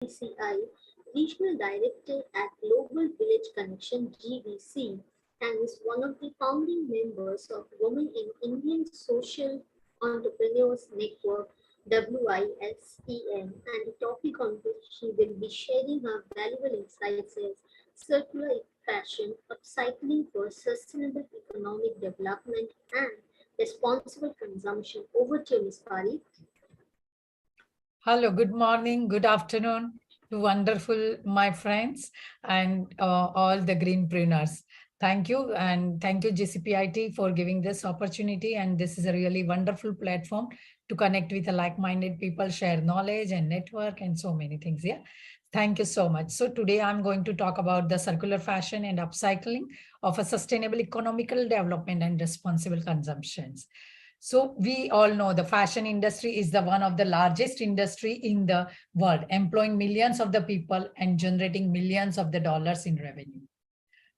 GCPIT, Regional Director at Global Village Connection GVC, and is one of the founding members of Women in Indian Social Entrepreneurs Network WISEN, and the topic on which she will be sharing her valuable insights is circular fashion, upcycling for sustainable economic development and responsible consumption. Over to you, Ms. Parikh. Hello, good morning, good afternoon to wonderful my friends and all the greenpreneurs. Thank you, and thank you GCPIT for giving this opportunity, and this is a really wonderful platform to connect with like-minded people, share knowledge and network and so many things. Yeah, thank you so much. So today I'm going to talk about the circular fashion and upcycling of a sustainable economical development and responsible consumptions. So we all know the fashion industry is the one of the largest industry in the world, employing millions of the people and generating millions of the dollars in revenue.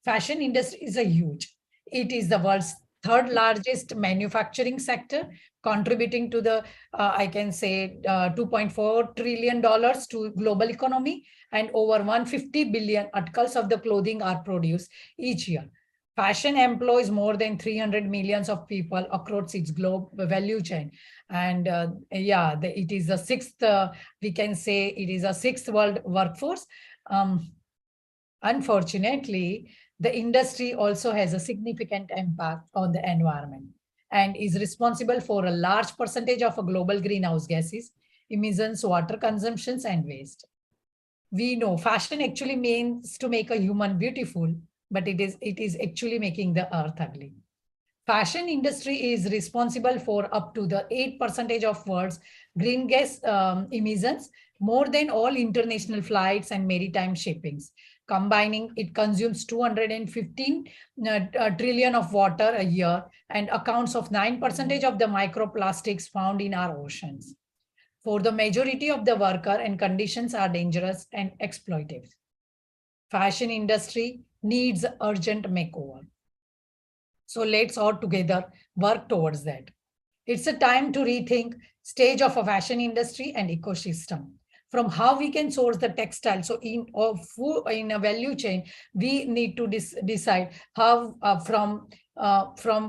Fashion industry is a huge. It is the world's third largest manufacturing sector, contributing to the, I can say, $2.4 trillion to global economy, and over 150 billion articles of the clothing are produced each year. Fashion employs more than 300 millions of people across its global value chain. And it is the sixth, we can say it is a sixth world workforce. Unfortunately, the industry also has a significant impact on the environment and is responsible for a large percentage of global greenhouse gases, emissions, water consumptions, and waste. We know fashion actually means to make a human beautiful, but it is actually making the earth ugly. Fashion industry is responsible for up to the 8% of world's green gas emissions, more than all international flights and maritime shippings. Combining, it consumes 215 trillion of water a year and accounts of 9% of the microplastics found in our oceans. For the majority of the worker and conditions are dangerous and exploitative. Fashion industry needs urgent makeover. So let's all together work towards that. It's a time to rethink stage of a fashion industry and ecosystem. From how we can source the textile. So in a value chain, we need to decide how from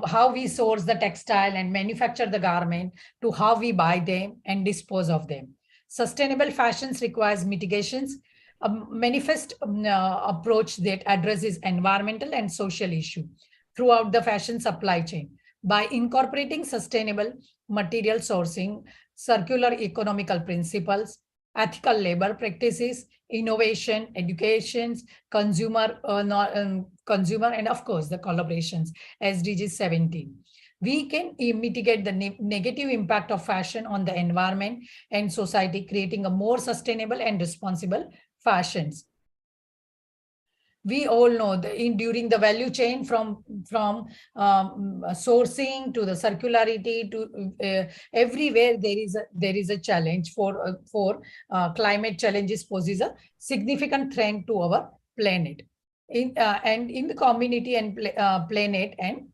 how we source the textile and manufacture the garment to how we buy them and dispose of them. Sustainable fashions requires mitigations, a manifest approach that addresses environmental and social issues throughout the fashion supply chain by incorporating sustainable material sourcing, circular economical principles, ethical labor practices, innovation, educations, consumer, and of course the collaborations, SDGs 17. We can mitigate the negative impact of fashion on the environment and society, creating a more sustainable and responsible fashions. We all know during the value chain from sourcing to the circularity to everywhere there is a challenge for climate challenges poses a significant threat to our planet and in the community and planet and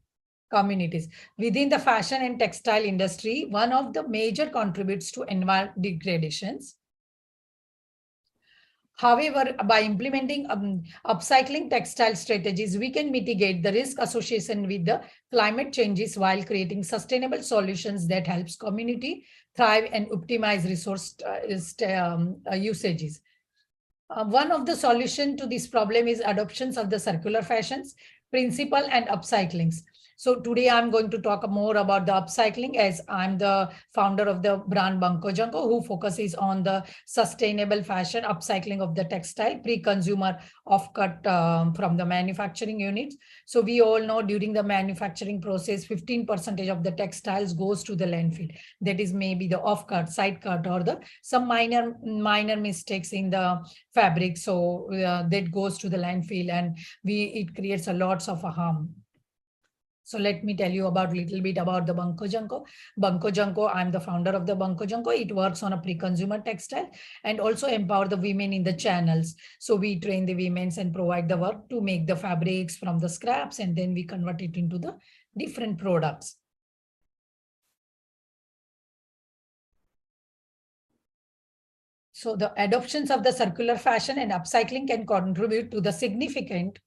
communities. Within the fashion and textile industry, one of the major contributes to environmental degradations. However, by implementing upcycling textile strategies, we can mitigate the risk association with the climate changes while creating sustainable solutions that helps community thrive and optimize resource usages. One of the solution to this problem is adoptions of the circular fashions principle and upcyclings. So today I'm going to talk more about the upcycling as I'm the founder of the brand Banco Janko, who focuses on the sustainable fashion upcycling of the textile pre-consumer offcut from the manufacturing units. So we all know during the manufacturing process, 15% of the textiles goes to the landfill. That is maybe the offcut, side cut, or the some minor mistakes in the fabric. So that goes to the landfill and it creates a lots of harm. So let me tell you about little bit about the Banco Janko. Banco Janko, I'm the founder of the Banco Janko. It works on a pre-consumer textile and also empower the women in the channels. So we train the women and provide the work to make the fabrics from the scraps, and then we convert it into the different products. So the adoptions of the circular fashion and upcycling can contribute to the significant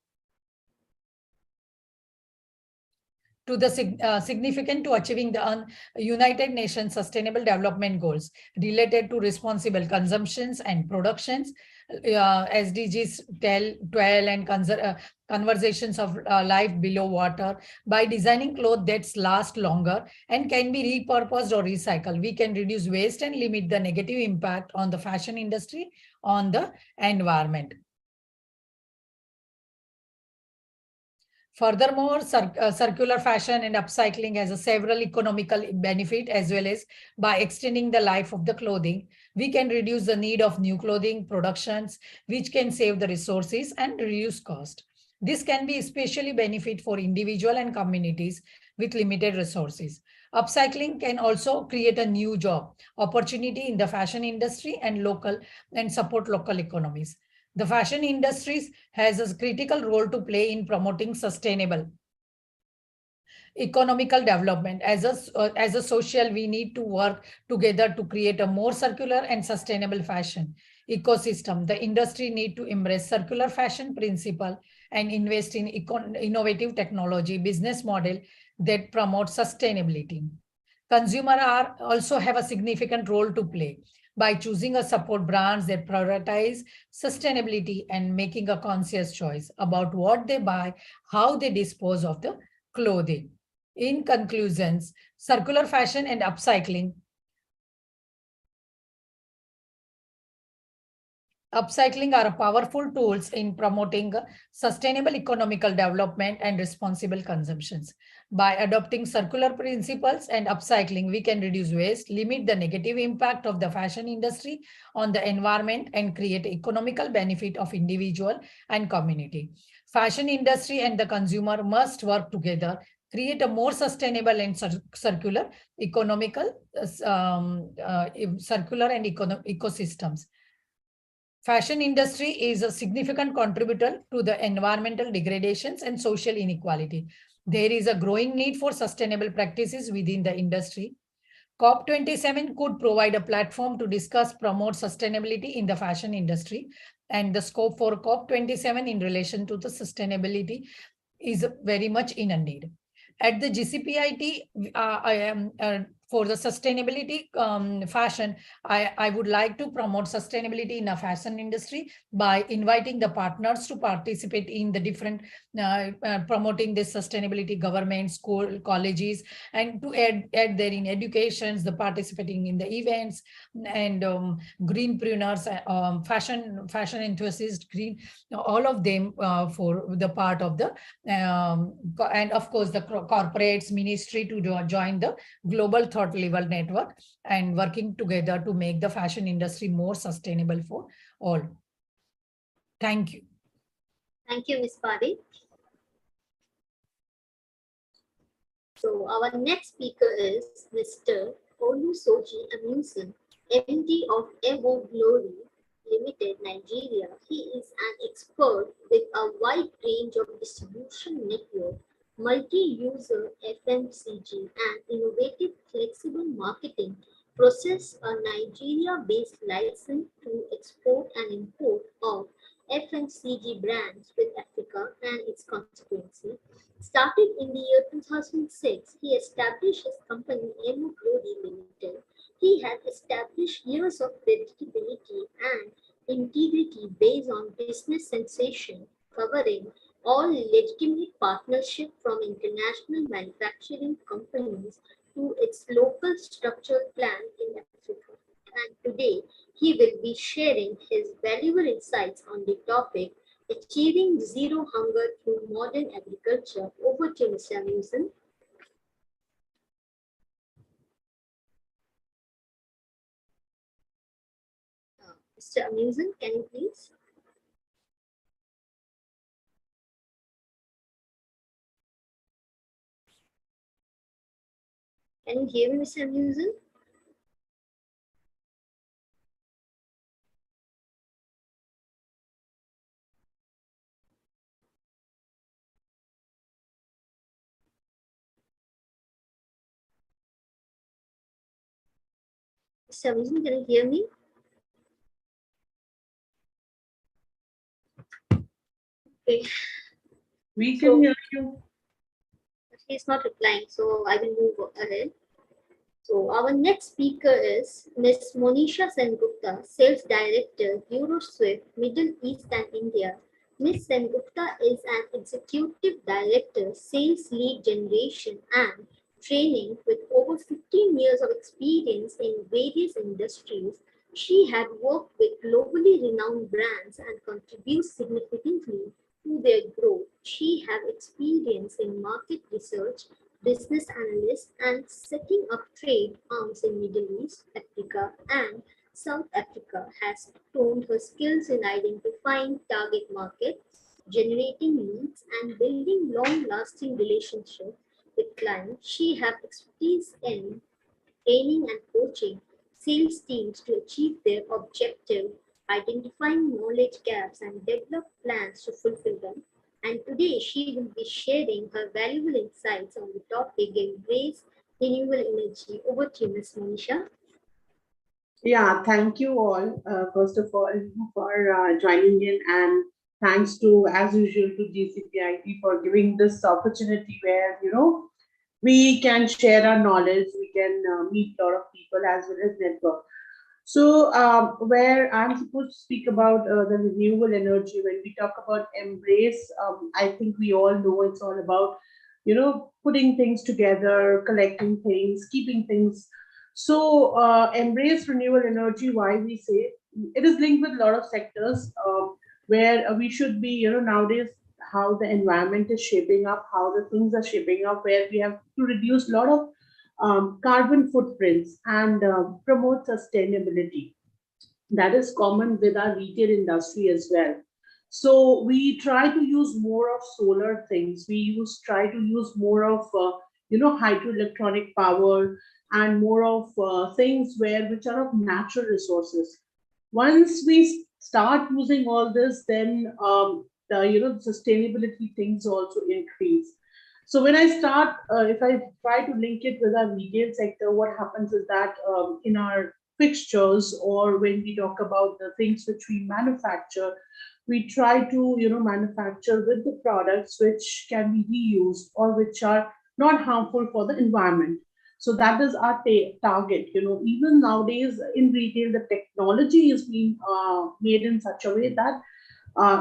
to achieving the United Nations Sustainable Development Goals related to responsible consumptions and productions, SDGs 12 and conversations of life below water. By designing clothes that last longer and can be repurposed or recycled, we can reduce waste and limit the negative impact on the fashion industry on the environment. Furthermore, circular fashion and upcycling has a several economical benefit, as well as by extending the life of the clothing, we can reduce the need of new clothing productions, which can save the resources and reduce cost. This can be especially benefit for individual and communities with limited resources. Upcycling can also create a new job opportunity in the fashion industry and support local economies. The fashion industries has a critical role to play in promoting sustainable economical development. As a social, we need to work together to create a more circular and sustainable fashion ecosystem. The industry need to embrace circular fashion principle and invest in innovative technology business model that promote sustainability. Consumer are also have a significant role to play by choosing a support brands that prioritize sustainability and making a conscious choice about what they buy, how they dispose of the clothing. In conclusions, circular fashion and upcycling are powerful tools in promoting sustainable economical development and responsible consumptions. By adopting circular principles and upcycling, we can reduce waste, limit the negative impact of the fashion industry on the environment, and create economical benefit of individual and community. Fashion industry and the consumer must work together, create a more sustainable and circular economical circular and ecosystems. Fashion industry is a significant contributor to the environmental degradations and social inequality. There is a growing need for sustainable practices within the industry. COP27 could provide a platform to discuss, promote sustainability in the fashion industry, and the scope for COP27 in relation to the sustainability is very much in a need. At the GCPIT, I am for the sustainability fashion, I would like to promote sustainability in a fashion industry by inviting the partners to participate in the different promoting this sustainability, government, school, colleges, and to add there in educations, the participating in the events and greenpreneurs, fashion enthusiasts, green, all of them for the part of the and of course the corporates ministry to join the global thought level network and working together to make the fashion industry more sustainable for all. Thank you. Thank you, Ms. Parikh. So our next speaker is Mr. Olusoji Amusan, MD of Evo Glory Limited, Nigeria. He is an expert with a wide range of distribution network, multi-user FMCG, and innovative flexible marketing process. A Nigeria-based license to export and import of FMCG brands with Africa and its consequences. Started in the year 2006, he established his company Emu Glory Limited. He had established years of predictability and integrity based on business sensation, covering all legitimate partnership from international manufacturing companies to its local structural plan in Africa. And today, he will be sharing his valuable insights on the topic achieving zero hunger through modern agriculture. Over to Mr. Amusan. Mr. Amusan, can you please? Can you hear me, Mr. Amusan? Mr. Amusan, can you hear me? Okay. We can So hear you. he's not replying, so I will move ahead. So our next speaker is Ms. Monisha Sengupta, Sales Director, EuroSwift, Middle East and India. Ms. Sengupta is an Executive Director, Sales Lead Generation and Training with over 15 years of experience in various industries. She had worked with globally renowned brands and contributes significantly to their growth. She has experience in market research, business analyst, and setting up trade arms in Middle East, Africa, and South Africa, has honed her skills in identifying target markets, generating leads, and building long-lasting relationships with clients. She has expertise in training and coaching sales teams to achieve their objective, identifying knowledge gaps and develop plans to fulfill them. And today she will be sharing her valuable insights on the topic embrace renewable energy. Over to you, Ms. Monisha. Yeah, thank you all, first of all, for joining in, and thanks to, as usual, to GCPIT for giving this opportunity where, we can share our knowledge, we can meet a lot of people as well as network. So, where I'm supposed to speak about the renewable energy, when we talk about embrace, I think we all know it's all about, putting things together, collecting things, keeping things. So, embrace renewable energy, why we say it is linked with a lot of sectors where we should be, nowadays, how the environment is shaping up, how the things are shaping up, where we have to reduce a lot of carbon footprints and promote sustainability. That is common with our retail industry as well. So we try to use more of solar things. We try to use more of hydroelectronic power and more of things which are of natural resources. Once we start using all this, then the sustainability things also increase. So when I start, if I try to link it with our retail sector, what happens is that in our fixtures, or when we talk about the things which we manufacture, we try to manufacture with the products which can be reused or which are not harmful for the environment. So that is our target. Even nowadays in retail, the technology is being made in such a way that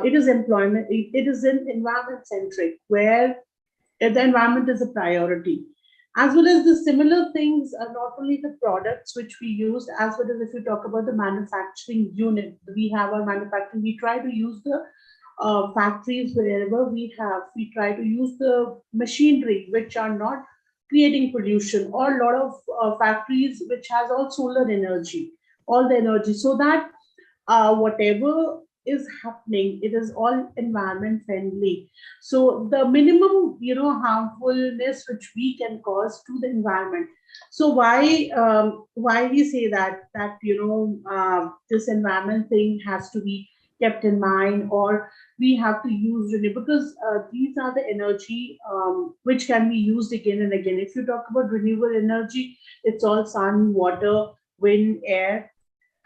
it is employment, it is in environment centric, where the environment is a priority, as well as the similar things are not only the products which we use, as well as if you talk about the manufacturing unit, we have our manufacturing, we try to use the factories wherever we try to use the machinery which are not creating pollution, or a lot of factories which has all solar energy, all the energy, so that whatever is happening, it is all environment friendly. So the minimum, harmfulness which we can cause to the environment. So why we say that this environment thing has to be kept in mind, or we have to use renewable, because these are the energy which can be used again and again. If you talk about renewable energy, it's all sun, water, wind, air,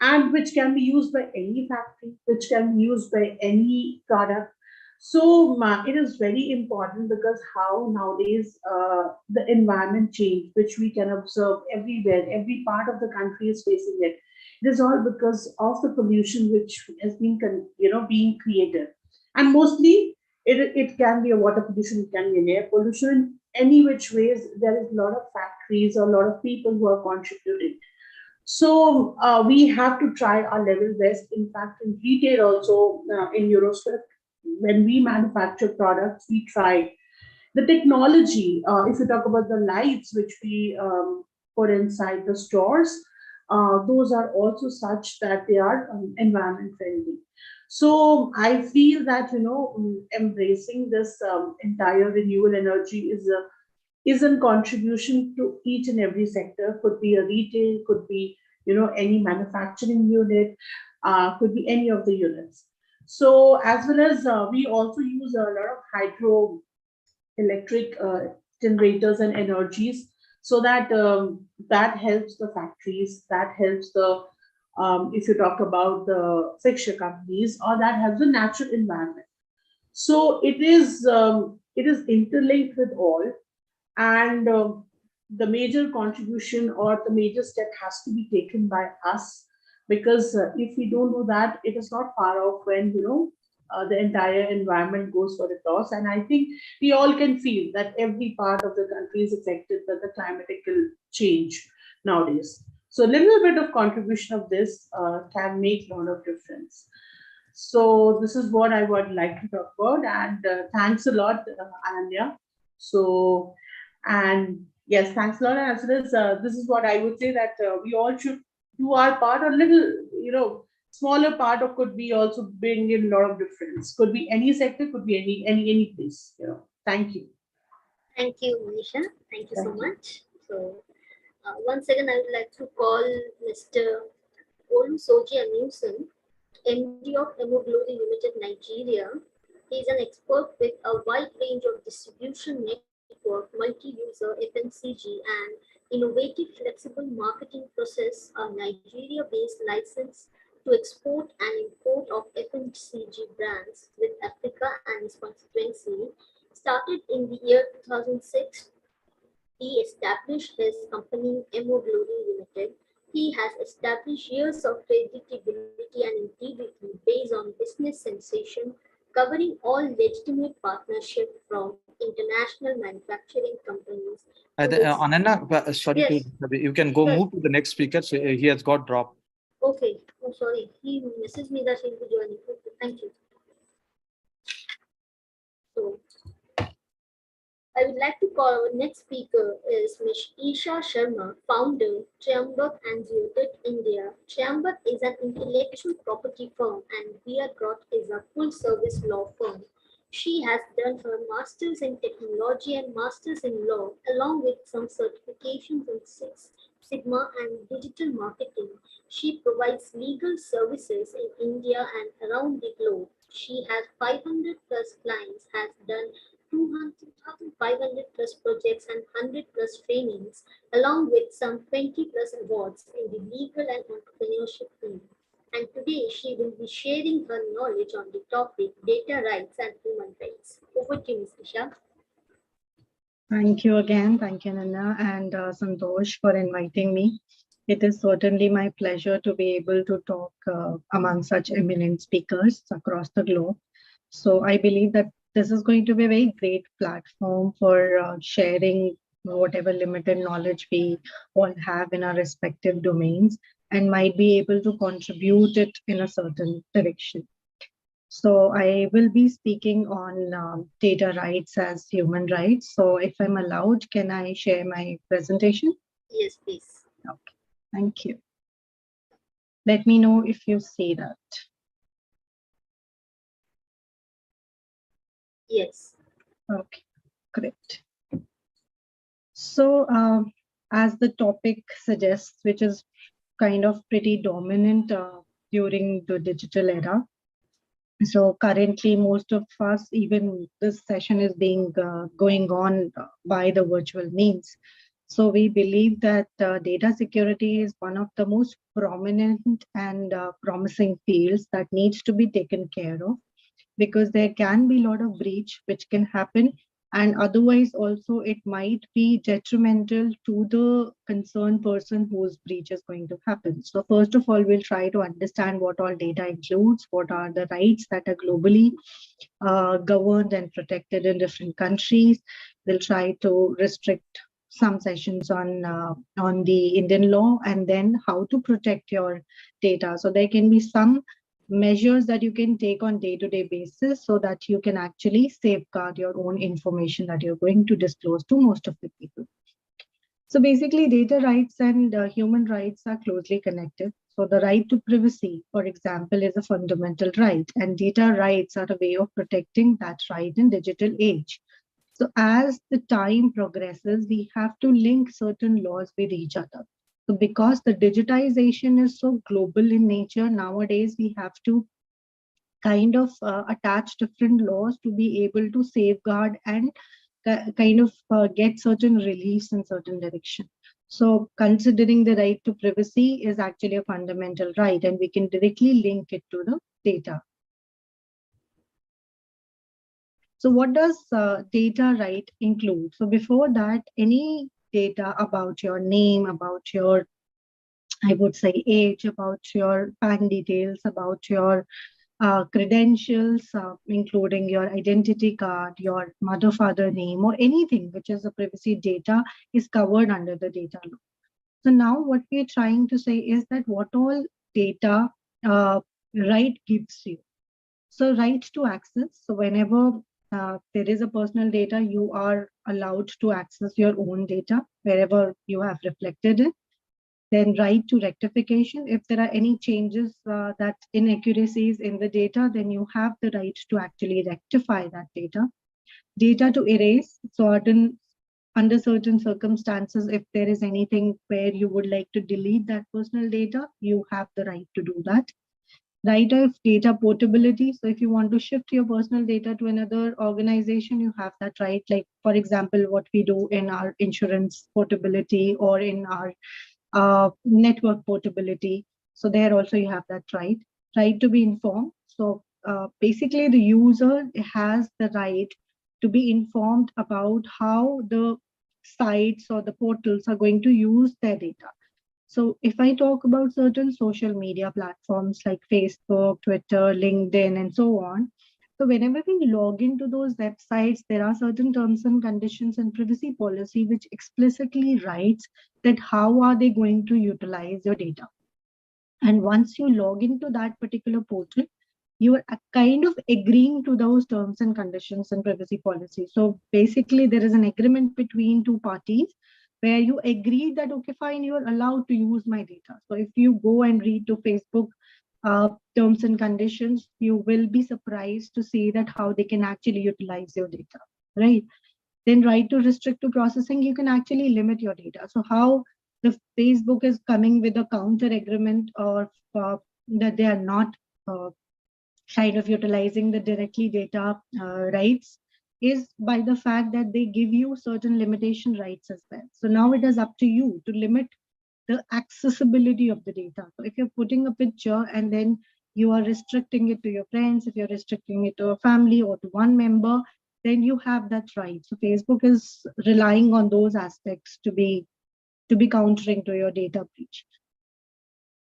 and which can be used by any factory, which can be used by any product. So it is very important, because how nowadays the environment change, which we can observe everywhere, every part of the country is facing it. It is all because of the pollution which has been, being created, and mostly it can be a water pollution, it can be an air pollution. Any which ways, there is a lot of factories or a lot of people who are contributing. So we have to try our level best. In fact, in retail also, in Euroswift, when we manufacture products, we try the technology. If you talk about the lights which we put inside the stores, those are also such that they are environment friendly. So I feel that embracing this entire renewable energy is a contribution to each and every sector. Could be a retail, could be any manufacturing unit, could be any of the units. So as well as we also use a lot of hydroelectric generators and energies, so that that helps the factories, that helps the if you talk about the fixture companies, or that helps the natural environment. So it is interlinked with all, and the major contribution or the major step has to be taken by us, because if we don't do that, it is not far off when the entire environment goes for a toss. And I think we all can feel that every part of the country is affected by the climatical change nowadays. So a little bit of contribution of this can make a lot of difference. So this is what I would like to talk about, and thanks a lot, Ananya. So, and yes, thanks a lot. And as well as this is what I would say, that we all should do our part. A little, smaller part of could be also bring in a lot of difference. Could be any sector, could be any place. Thank you. Thank you, Isha. Thank you so Thank you. much. So, once again, I would like to call Mr. Olusoji Amusan, MD of Imade Limited, Nigeria. He is an expert with a wide range of distribution network, multi-user FMCG, and innovative flexible marketing process, a Nigeria-based license to export and import of FMCG brands with Africa and its constituency. Started in the year 2006, he established his company Emo Glory Limited. He has established years of credibility and integrity based on business sensation, covering all legitimate partnership from international manufacturing companies to its. Ananya, sorry to Yes, disturb you. You can go sure. move to the next speaker. So he has got dropped. Okay. Oh, sorry. He messaged me that he'll be joining. Okay, thank you. So I would like to call our next speaker is Ms. Isha Sharma, founder, Triambak and Geotech India. Triambak is an intellectual property firm and Beargrot is a full-service law firm. She has done her master's in technology and master's in law, along with some certifications in Six Sigma and digital marketing. She provides legal services in India and around the globe. She has 500 plus clients, has done 2,500 plus projects and 100 plus trainings, along with some 20 plus awards in the legal and entrepreneurship field. And today she will be sharing her knowledge on the topic data rights and human rights. Over to you, Ms. Isha. Thank you again. Thank you, Nana and Santosh, for inviting me. It is certainly my pleasure to be able to talk among such eminent speakers across the globe. So I believe that this is going to be a very great platform for sharing whatever limited knowledge we all have in our respective domains and might be able to contribute it in a certain direction. So I will be speaking on data rights as human rights. So if I'm allowed, can I share my presentation? Yes, please. Okay, thank you. Let me know if you see that. Yes. Okay, great. So as the topic suggests, which is kind of pretty dominant during the digital era. So currently, most of us, even this session is being going on by the virtual means. So we believe that data security is one of the most prominent and promising fields that needs to be taken care of, because there can be a lot of breach which can happen, and otherwise also it might be detrimental to the concerned person whose breach is going to happen. So first of all, we'll try to understand what all data includes, what are the rights that are globally governed and protected in different countries. We'll try to restrict some sessions on the Indian law, and then how to protect your data. So there can be some measures that you can take on day-to-day basis so that you can actually safeguard your own information that you're going to disclose to most of the people. So basically, data rights and human rights are closely connected. So the right to privacy, for example, is a fundamental right, and data rights are a way of protecting that right in digital age. So as the time progresses, we have to link certain laws with each other. So because the digitization is so global in nature, nowadays we have to kind of attach different laws to be able to safeguard and kind of get certain reliefs in certain direction. So considering the right to privacy is actually a fundamental right, and we can directly link it to the data. So what does data right include? So before that, any data about your name, about your, I would say, age, about your bank details, about your credentials, including your identity card, your mother, father name, or anything which is a privacy data is covered under the data law. So now what we're trying to say is that what all data right gives you. So right to access. So whenever there is a personal data, you are allowed to access your own data wherever you have reflected it. Then right to rectification. If there are any changes that inaccuracies in the data, then you have the right to actually rectify that data. Data to erase. Certain under certain circumstances, if there is anything where you would like to delete that personal data, you have the right to do that. Right of data portability. So if you want to shift your personal data to another organization, you have that right. Like, for example, what we do in our insurance portability or in our network portability. So there also you have that right. Right to be informed. So basically the user has the right to be informed about how the sites or the portals are going to use their data. So if I talk about certain social media platforms like Facebook, Twitter, LinkedIn, and so on, so whenever we log into those websites, there are certain terms and conditions and privacy policy which explicitly writes that how are they going to utilize your data. And once you log into that particular portal, you are kind of agreeing to those terms and conditions and privacy policy. So basically there is an agreement between two parties where you agree that, okay, fine, you're allowed to use my data. So if you go and read to Facebook terms and conditions, you will be surprised to see that how they can actually utilize your data, right? Then right to restrict to processing, you can actually limit your data. So how the Facebook is coming with a counter agreement or that they are not kind of utilizing the directly data rights is by the fact that they give you certain limitation rights as well. So now it is up to you to limit the accessibility of the data. So if you're putting a picture and then you are restricting it to your friends, if you're restricting it to a family or to one member, then you have that right. So Facebook is relying on those aspects to be countering to your data breach.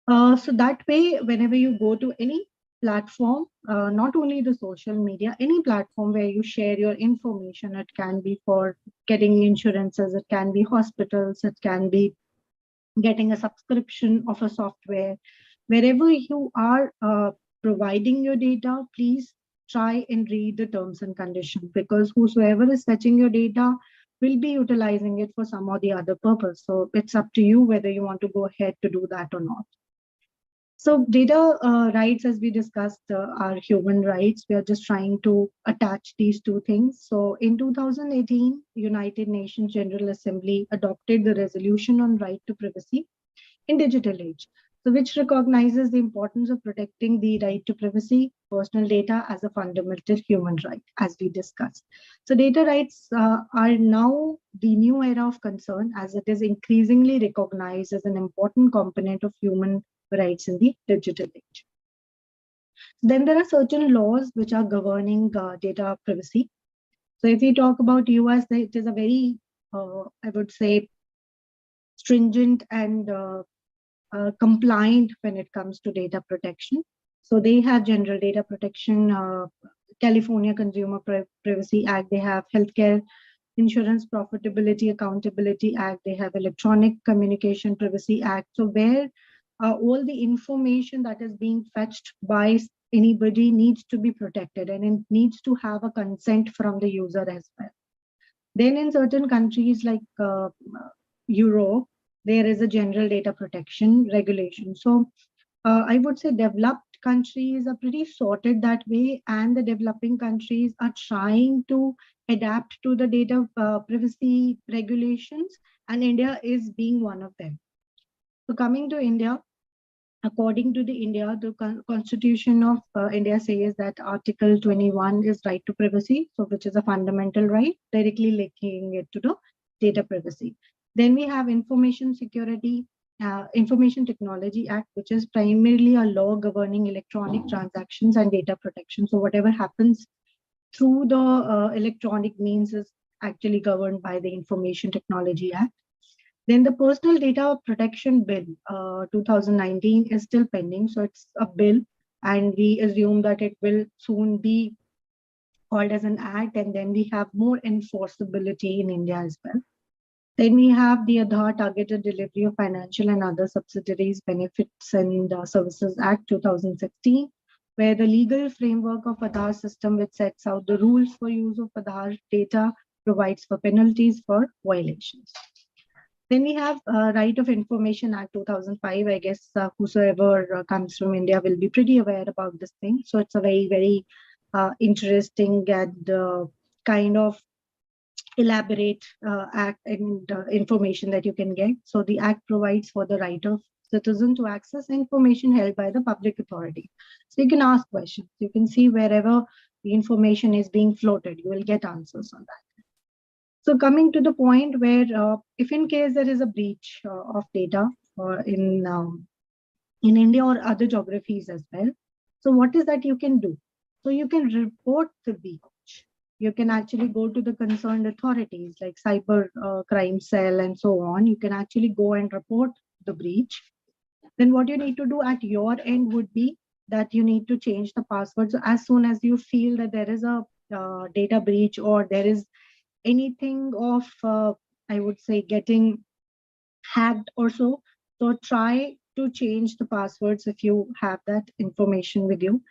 So that way, whenever you go to any platform, not only the social media, any platform where you share your information, it can be for getting insurances, it can be hospitals, it can be getting a subscription of a software, wherever you are providing your data, please try and read the terms and conditions, because whosoever is fetching your data will be utilizing it for some or the other purpose. So it's up to you whether you want to go ahead to do that or not. So data rights, as we discussed, are human rights. We are just trying to attach these two things. So in 2018, United Nations General Assembly adopted the resolution on right to privacy in digital age, so which recognizes the importance of protecting the right to privacy, personal data as a fundamental human right, as we discussed. So data rights are now the new era of concern, as it is increasingly recognized as an important component of human rights in the digital age. Then there are certain laws which are governing data privacy. So if we talk about US, it is a very, I would say, stringent and compliant when it comes to data protection. So they have General Data Protection, California Consumer Privacy Act, they have Healthcare Insurance Profitability Accountability Act, they have Electronic Communication Privacy Act. So where all the information that is being fetched by anybody needs to be protected, and it needs to have a consent from the user as well. Then in certain countries like Europe, there is a general data protection regulation. So I would say developed countries are pretty sorted that way, and the developing countries are trying to adapt to the data privacy regulations, and India is being one of them. So coming to India, according to the Constitution of India says that Article 21 is right to privacy, so which is a fundamental right, directly linking it to the data privacy. Then we have Information Technology Act, which is primarily a law governing electronic transactions and data protection. So whatever happens through the electronic means is actually governed by the Information Technology Act. Then the Personal Data Protection Bill 2019 is still pending. So it's a bill, and we assume that it will soon be called as an act, and then we have more enforceability in India as well. Then we have the Aadhaar Targeted Delivery of Financial and Other Subsidiaries Benefits and Services Act 2016, where the legal framework of Aadhaar system, which sets out the rules for use of Aadhaar data, provides for penalties for violations. Then we have Right of Information Act 2005. I guess whosoever comes from India will be pretty aware about this thing. So it's a very, very interesting and kind of elaborate act and information that you can get. So the act provides for the right of citizen to access information held by the public authority. So you can ask questions. You can see wherever the information is being floated, you will get answers on that. So coming to the point where if in case there is a breach of data in India or other geographies as well, so what is that you can do? So you can report the breach. You can actually go to the concerned authorities like cyber crime cell and so on. You can actually go and report the breach. Then what you need to do at your end would be that you need to change the password. So as soon as you feel that there is a data breach or there is anything of, I would say, getting hacked or so, so try to change the passwords if you have that information with you.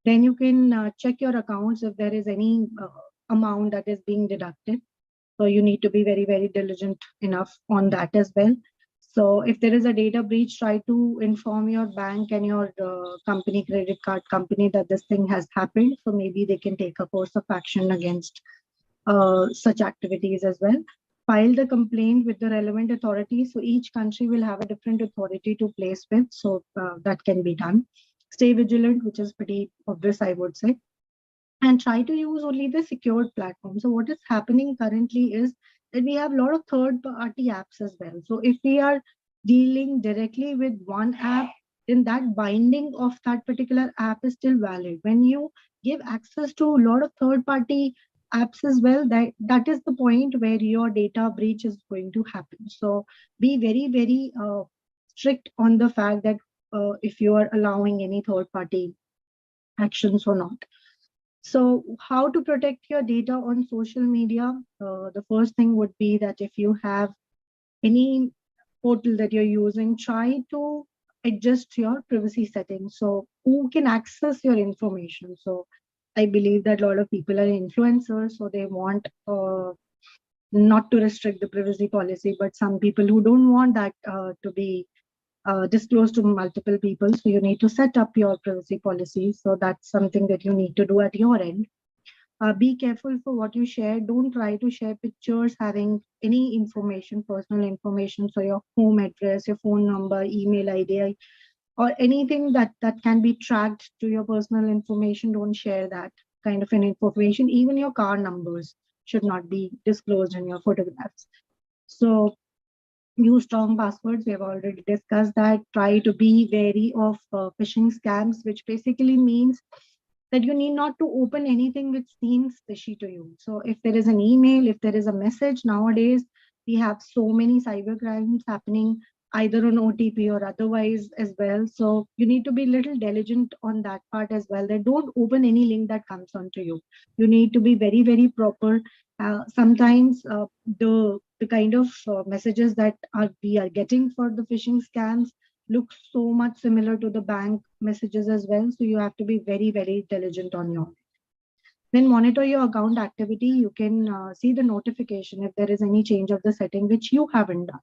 Then you can check your accounts if there is any amount that is being deducted. So you need to be very, very diligent enough on that as well. So if there is a data breach, try to inform your bank and your company, credit card company, that this thing has happened. So maybe they can take a course of action against such activities as well. File the complaint with the relevant authorities. So each country will have a different authority to place with. So that can be done. Stay vigilant, which is pretty obvious, I would say. And try to use only the secured platform. So what is happening currently is that we have a lot of third-party apps as well. So if we are dealing directly with one app, then that binding of that particular app is still valid. When you give access to a lot of third-party apps as well, that is the point where your data breach is going to happen. So be very, very strict on the fact that if you are allowing any third-party actions or not. So how to protect your data on social media? The first thing would be that if you have any portal that you're using, try to adjust your privacy settings. So who can access your information? So I believe that a lot of people are influencers, so they want not to restrict the privacy policy, but some people who don't want that to be disclosed to multiple people. So you need to set up your privacy policy. So that's something that you need to do at your end. Be careful for what you share. Don't try to share pictures having any information, personal information. So your home address, your phone number, email ID, or anything that can be tracked to your personal information. Don't share that kind of an information. Even your car numbers should not be disclosed in your photographs. So use strong passwords. We have already discussed that. Try to be wary of phishing scams, which basically means that you need not to open anything which seems fishy to you. So if there is an email, if there is a message, nowadays we have so many cyber crimes happening either on OTP or otherwise as well. So you need to be a little diligent on that part as well. That don't open any link that comes onto you. You need to be very, very proper. Sometimes the kind of messages that we are getting for the phishing scams look so much similar to the bank messages as well. So you have to be very, very diligent on your. Then monitor your account activity. You can see the notification if there is any change of the setting which you haven't done.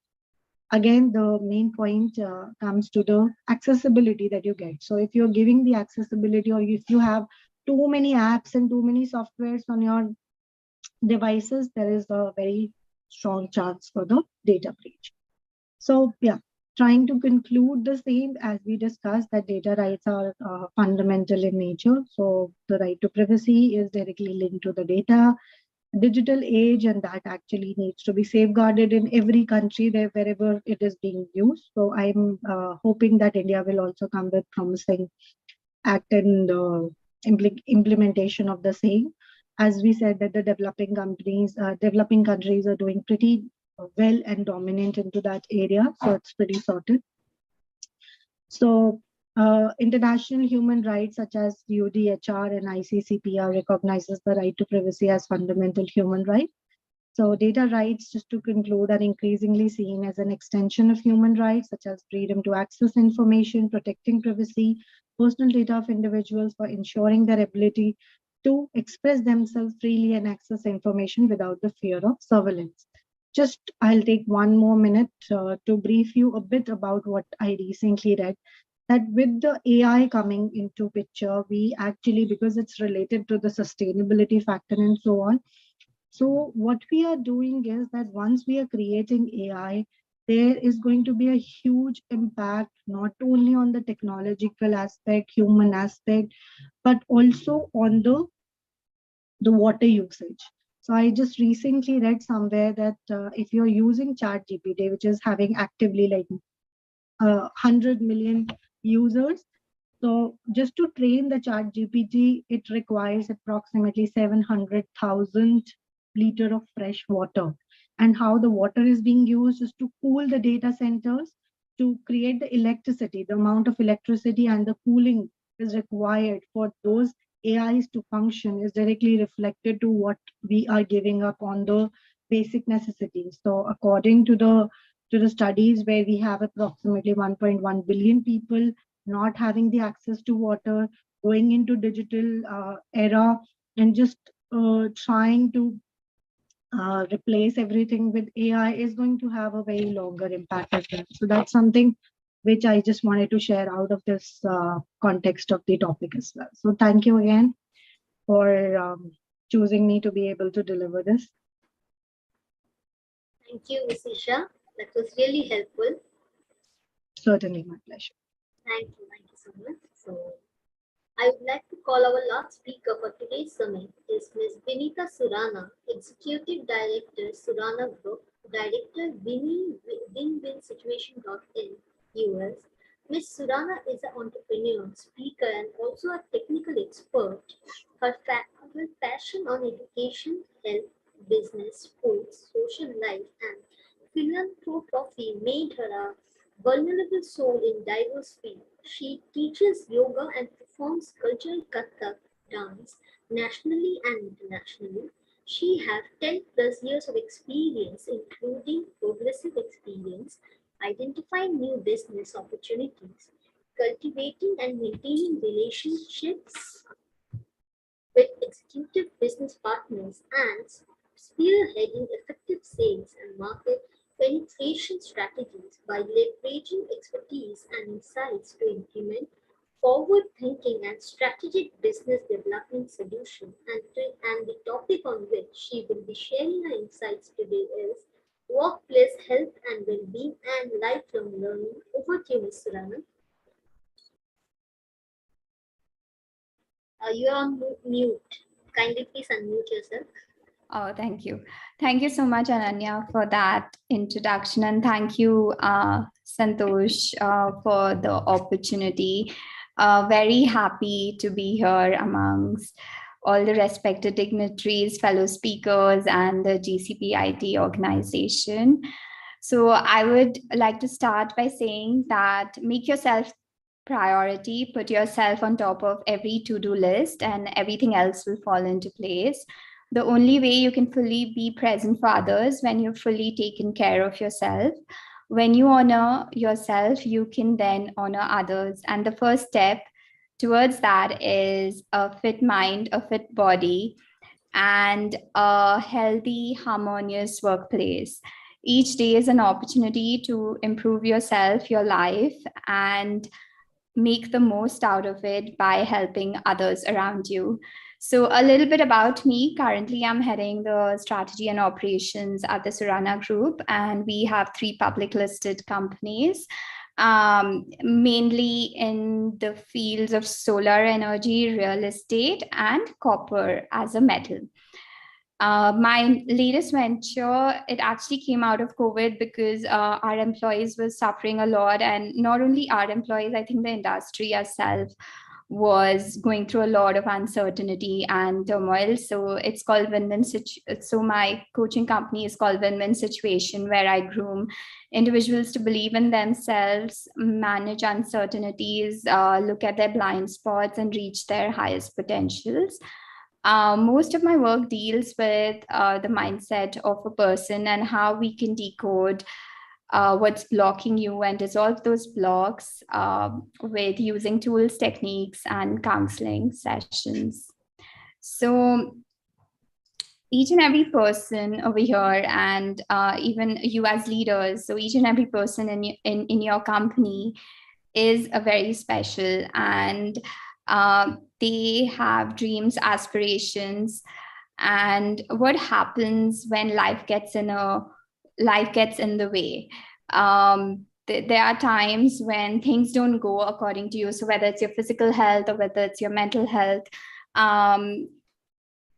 Again, the main point comes to the accessibility that you get. So if you're giving the accessibility, or if you have too many apps and too many softwares on your devices, there is a very strong chance for the data breach. So yeah, trying to conclude the same, as we discussed, that data rights are fundamental in nature. So the right to privacy is directly linked to the data digital age, and that actually needs to be safeguarded in every country there wherever it is being used. So I'm hoping that India will also come with promising act and implementation of the same. as we said, that the developing countries are doing pretty well and dominant into that area. So it's pretty sorted. So international human rights such as UDHR and ICCPR recognizes the right to privacy as fundamental human right. So data rights, just to conclude, are increasingly seen as an extension of human rights, such as freedom to access information, protecting privacy, personal data of individuals for ensuring their ability to express themselves freely and access information without the fear of surveillance. Just, I'll take one more minute to brief you a bit about what I recently read. That with the AI coming into picture, we actually, because it's related to the sustainability factor and so on, so what we are doing is that once we are creating AI, there is going to be a huge impact, not only on the technological aspect, human aspect, but also on the water usage. So I just recently read somewhere that if you're using ChatGPT, which is having actively like 100 million users, so just to train the chat GPT, it requires approximately 700,000 liter of fresh water. And how the water is being used is to cool the data centers to create the electricity. The amount of electricity and the cooling is required for those AIs to function is directly reflected to what we are giving up on the basic necessities. So according to the studies where we have approximately 1.1 billion people not having the access to water, going into digital era, and just trying to replace everything with AI is going to have a very longer impact as well. So that's something which I just wanted to share out of this context of the topic as well. So thank you again for choosing me to be able to deliver this. Thank you, Ms. Isha. That was really helpful. Certainly, my pleasure. Thank you so much. So I would like to call our last speaker for today's summit is Ms. Vinita Surana, Executive Director, Surana Group, Director, Win-Win Situation.in, US. Ms. Surana is an entrepreneur, speaker, and also a technical expert. Her passion on education, health, business, sports, social life, and philanthropy made her a vulnerable soul in diverse fields. She teaches yoga and performs cultural Kathak dance nationally and internationally. She has 10 plus years of experience, including progressive experience, identifying new business opportunities, cultivating and maintaining relationships with executive business partners, and spearheading effective sales and market penetration strategies by leveraging expertise and insights to implement forward-thinking and strategic business development solutions. And the topic on which she will be sharing her insights today is workplace health and well-being and lifelong learning. Over to you, Ms. Surana. You are on mute. Kindly please unmute yourself. Oh, thank you. Thank you so much, Ananya, for that introduction. And thank you, Santosh, for the opportunity. Very happy to be here amongst all the respected dignitaries, fellow speakers, and the GCPIT organization. So I would like to start by saying that make yourself priority, put yourself on top of every to-do list, and everything else will fall into place. The only way you can fully be present for others when you've fully taken care of yourself. When you honor yourself, you can then honor others. And the first step towards that is a fit mind, a fit body, and a healthy, harmonious workplace. Each day is an opportunity to improve yourself, your life, and make the most out of it by helping others around you. So a little bit about me. Currently, I'm heading the strategy and operations at the Surana Group, and we have 3 public listed companies, mainly in the fields of solar energy, real estate, and copper as a metal. My latest venture, it actually came out of COVID because our employees were suffering a lot, and not only our employees, I think the industry itself was going through a lot of uncertainty and turmoil. So it's called Win-Win. So my coaching company is called Win-Win Situation, where I groom individuals to believe in themselves, manage uncertainties, look at their blind spots, and reach their highest potentials. Most of my work deals with the mindset of a person and how we can decode what's blocking you and dissolve those blocks with using tools, techniques, and counseling sessions. So each and every person over here, and even you as leaders, so each and every person in your company is a very special, and they have dreams, aspirations. And what happens when life gets in the way? There are times when things don't go according to you. So whether it's your physical health or whether it's your mental health,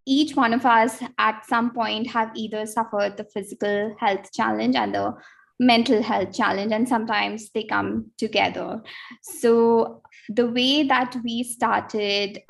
each one of us at some point have either suffered the physical health challenge and the mental health challenge, and sometimes they come together. So the way that we started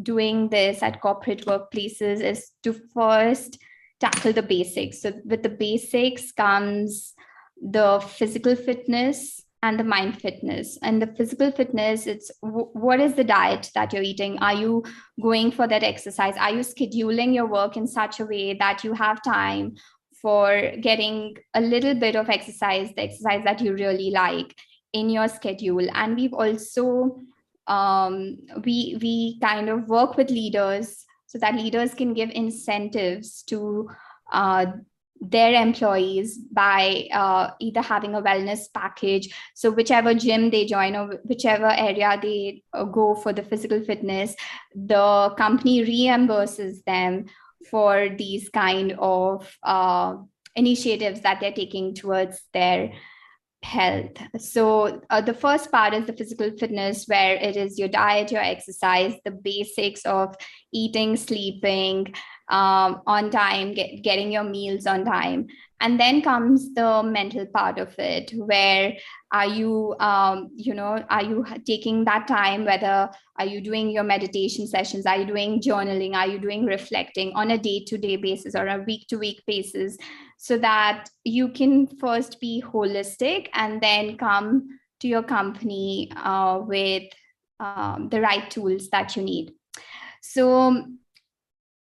doing this at corporate workplaces is to first tackle the basics. So with the basics comes the physical fitness and the mind fitness. And the physical fitness, it's what is the diet that you're eating? Are you going for that exercise? Are you scheduling your work in such a way that you have time for getting a little bit of exercise, the exercise that you really like, in your schedule? And we've also we kind of work with leaders so that leaders can give incentives to their employees by either having a wellness package. So whichever gym they join or whichever area they go for the physical fitness, the company reimburses them for these kind of initiatives that they're taking towards their health. So the first part is the physical fitness, where it is your diet, your exercise, the basics of eating, sleeping on time, getting your meals on time. And then comes the mental part of it, where are you, are you taking that time? Whether are you doing your meditation sessions? Are you doing journaling? Are you doing reflecting on a day-to-day basis or a week-to-week basis, so that you can first be holistic and then come to your company with the right tools that you need. So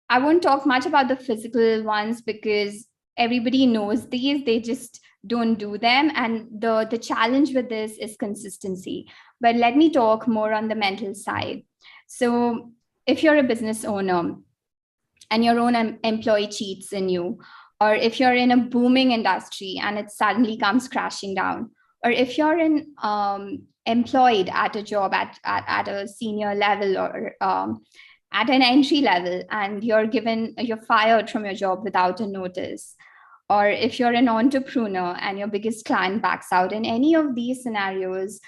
I won't talk much about the physical ones because everybody knows these, they just don't do them. And the challenge with this is consistency. But let me talk more on the mental side. So if you're a business owner and your own employee cheats in you, or if you're in a booming industry and it suddenly comes crashing down, or if you're employed at a job at a senior level or at an entry level and you're fired from your job without a notice, or if you're an entrepreneur and your biggest client backs out, in any of these scenarios,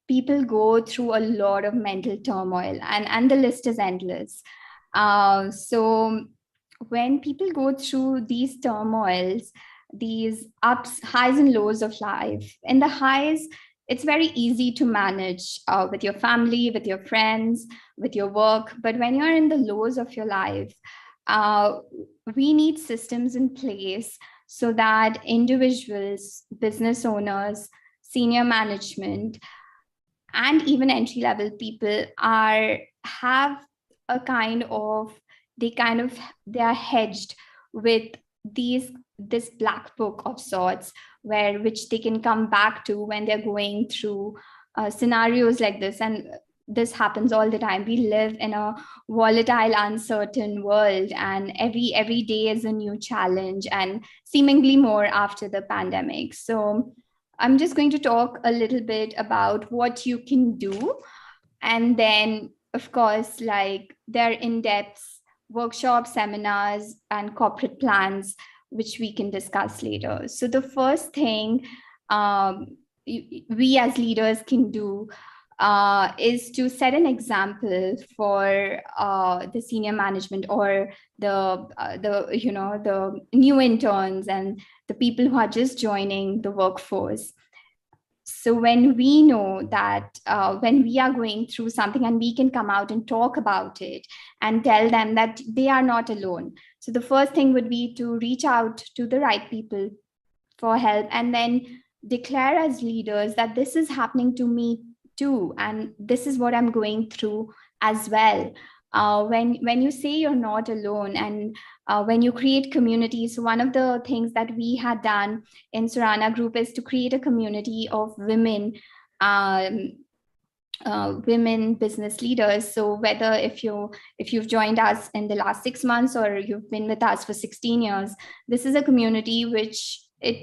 people go through a lot of mental turmoil, and the list is endless. So when people go through these turmoils, these ups, highs and lows of life, in the highs, it's very easy to manage with your family, with your friends, with your work. But when you're in the lows of your life, we need systems in place so that individuals, business owners, senior management, and even entry-level people have a kind of, they are hedged with this black book of sorts, which they can come back to when they're going through scenarios like this. And this happens all the time. We live in a volatile, uncertain world, and every day is a new challenge, and seemingly more after the pandemic. So I'm just going to talk a little bit about what you can do. And then, of course, like, there are in-depth workshops, seminars, and corporate plans, which we can discuss later. So the first thing we as leaders can do is to set an example for the senior management, or the new interns and the people who are just joining the workforce. So when we know that when we are going through something and we can come out and talk about it and tell them that they are not alone. So the first thing would be to reach out to the right people for help, and then declare as leaders that this is happening to me too, and this is what I'm going through as well. When you say you're not alone, and when you create communities, one of the things that we had done in Surana group is to create a community of women, women business leaders. So whether if you've joined us in the last 6 months or you've been with us for 16 years, this is a community which it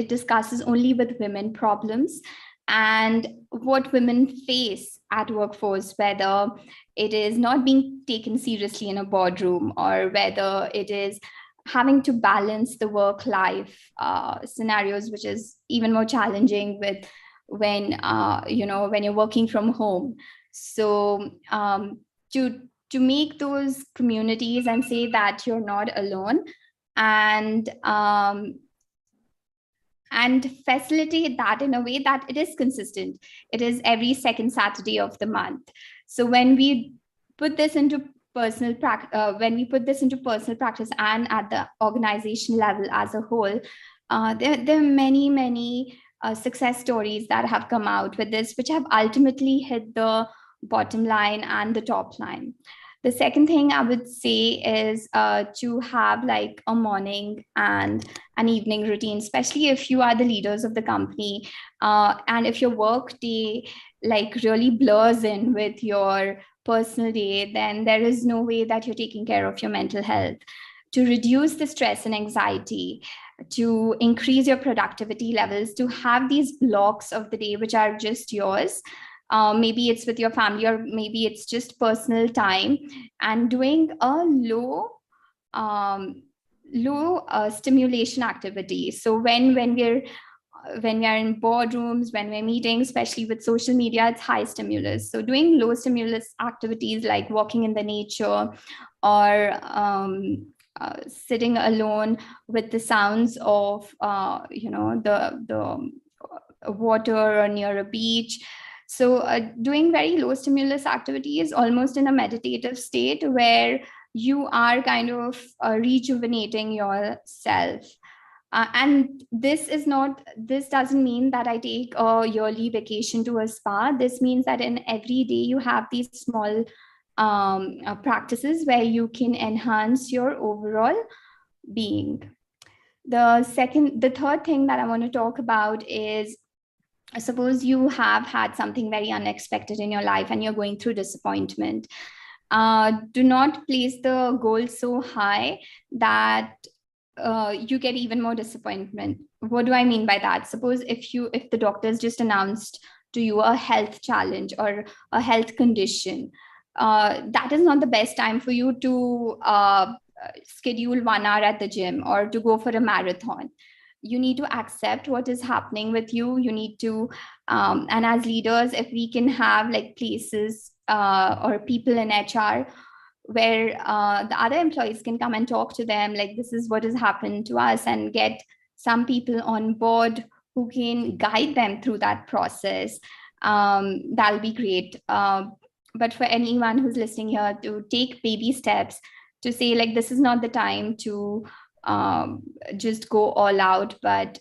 discusses only with women problems and what women face at workforce, whether it is not being taken seriously in a boardroom, or whether it is having to balance the work-life scenarios, which is even more challenging with when when you're working from home. So to make those communities and say that you're not alone, and facilitate that in a way that it is consistent. It is every second Saturday of the month. So when we put this into personal practice, and at the organization level as a whole, there are many success stories that have come out with this, which have ultimately hit the bottom line and the top line. The second thing I would say is to have like a morning and an evening routine, especially if you are the leaders of the company, and if your work day like really blurs in with your personal day, then there is no way that you're taking care of your mental health. To reduce the stress and anxiety, to increase your productivity levels, to have these blocks of the day which are just yours. Maybe it's with your family, or maybe it's just personal time, and doing a low stimulation activity. So when we are in boardrooms, when we're meeting, especially with social media, it's high stimulus. So doing low stimulus activities like walking in the nature, or sitting alone with the sounds of the water, or near a beach. So doing very low stimulus activities, almost in a meditative state, where you are kind of rejuvenating yourself. And this doesn't mean that I take a yearly vacation to a spa. This means that in every day you have these small practices where you can enhance your overall being. The third thing that I want to talk about is, suppose you have had something very unexpected in your life and you're going through disappointment. Do not place the goal so high that you get even more disappointment. What do I mean by that? Suppose if the doctors just announced to you a health challenge or a health condition, that is not the best time for you to schedule 1 hour at the gym or to go for a marathon. You need to accept what is happening with you. You need to, and as leaders, if we can have like places or people in HR where the other employees can come and talk to them, like this is what has happened to us, and get some people on board who can guide them through that process, that'll be great. But for anyone who's listening here, to take baby steps, to say like this is not the time to just go all out, but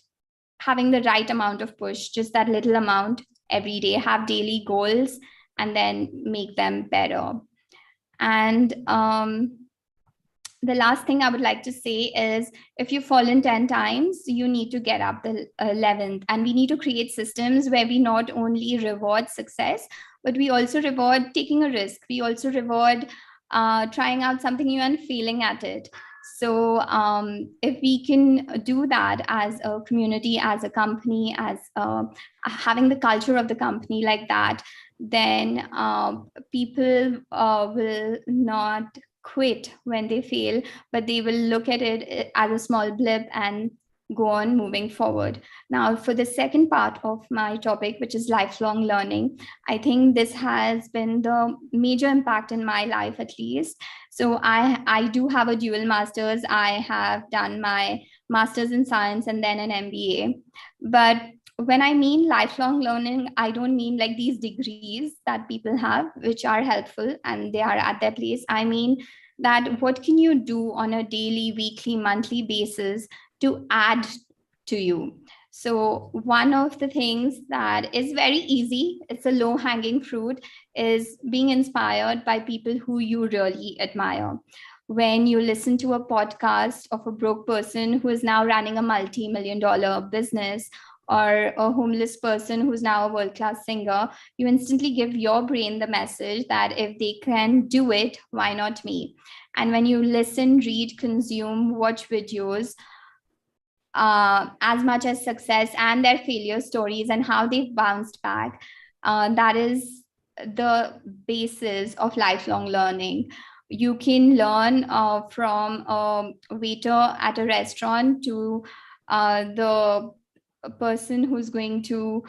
having the right amount of push, just that little amount every day, have daily goals, and then make them better. And the last thing I would like to say is, if you've fallen 10 times, you need to get up the 11th. And we need to create systems where we not only reward success, but we also reward taking a risk. We also reward trying out something new and failing at it. So if we can do that as a community, as a company, as having the culture of the company like that, then people will not quit when they fail, but they will look at it as a small blip and go on moving forward. Now, for the second part of my topic, which is lifelong learning, I think this has been the major impact in my life, at least. So I do have a dual master's. I have done my master's in science and then an MBA. But when I mean lifelong learning, I don't mean like these degrees that people have, which are helpful and they are at their place. I mean that what can you do on a daily, weekly, monthly basis to add to you? So one of the things that is very easy, it's a low hanging fruit, is being inspired by people who you really admire. When you listen to a podcast of a broke person who is now running a multi-million-dollar business, or a homeless person who's now a world-class singer, you instantly give your brain the message that if they can do it, why not me? And when you listen, read, consume, watch videos, as much as success and their failure stories and how they've bounced back, that is the basis of lifelong learning. You can learn from a waiter at a restaurant to the person who's going to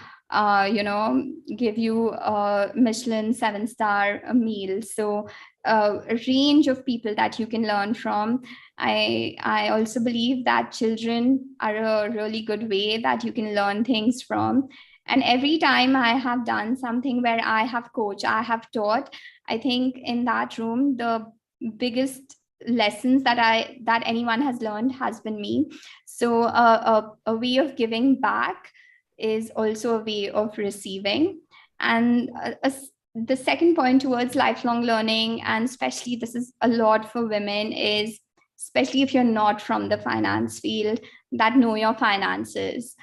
give you a Michelin 7-star meal. So a range of people that you can learn from. I also believe that children are a really good way that you can learn things from. And every time I have done something where I have coached, I have taught, I think in that room, the biggest lessons that anyone has learned has been me. So a way of giving back is also a way of receiving. And the second point towards lifelong learning, and especially this is a lot for women, is especially if you're not from the finance field, that know your finances.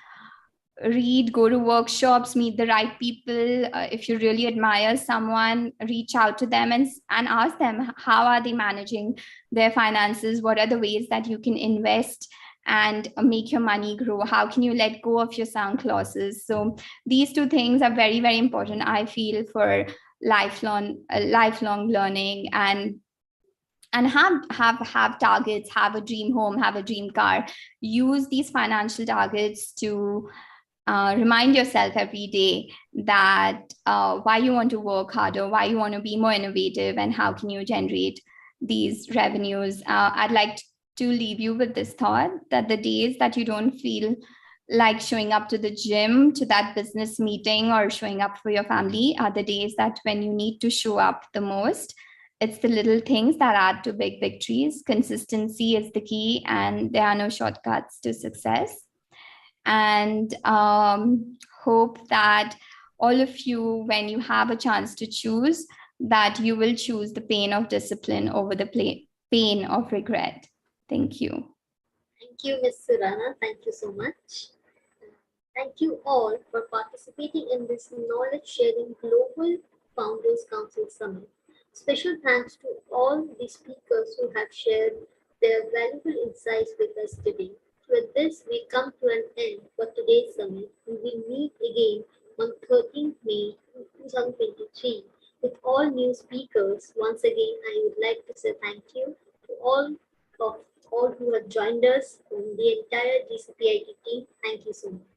Read, go to workshops, meet the right people. If you really admire someone, reach out to them and ask them, how are they managing their finances? What are the ways that you can invest and make your money grow? How can you let go of your sunk losses? So these two things are very, very important, I feel, for lifelong learning. And have targets, have a dream home, have a dream car. Use these financial targets to remind yourself every day that why you want to work harder, why you want to be more innovative, and how can you generate these revenues. I'd like to leave you with this thought that the days that you don't feel like showing up to the gym, to that business meeting, or showing up for your family are the days that when you need to show up the most. It's the little things that add to big victories. Consistency is the key, and there are no shortcuts to success. And hope that all of you, when you have a chance to choose, that you will choose the pain of discipline over the pain of regret. Thank you. Thank you, Ms. Surana. Thank you so much. Thank you all for participating in this knowledge sharing Global Founders Council Summit. Special thanks to all the speakers who have shared their valuable insights with us today. With this, we come to an end for today's summit. We will meet again on 13th May 2023 with all new speakers. Once again, I would like to say thank you to all who have joined us from the entire GCPIT team. Thank you so much.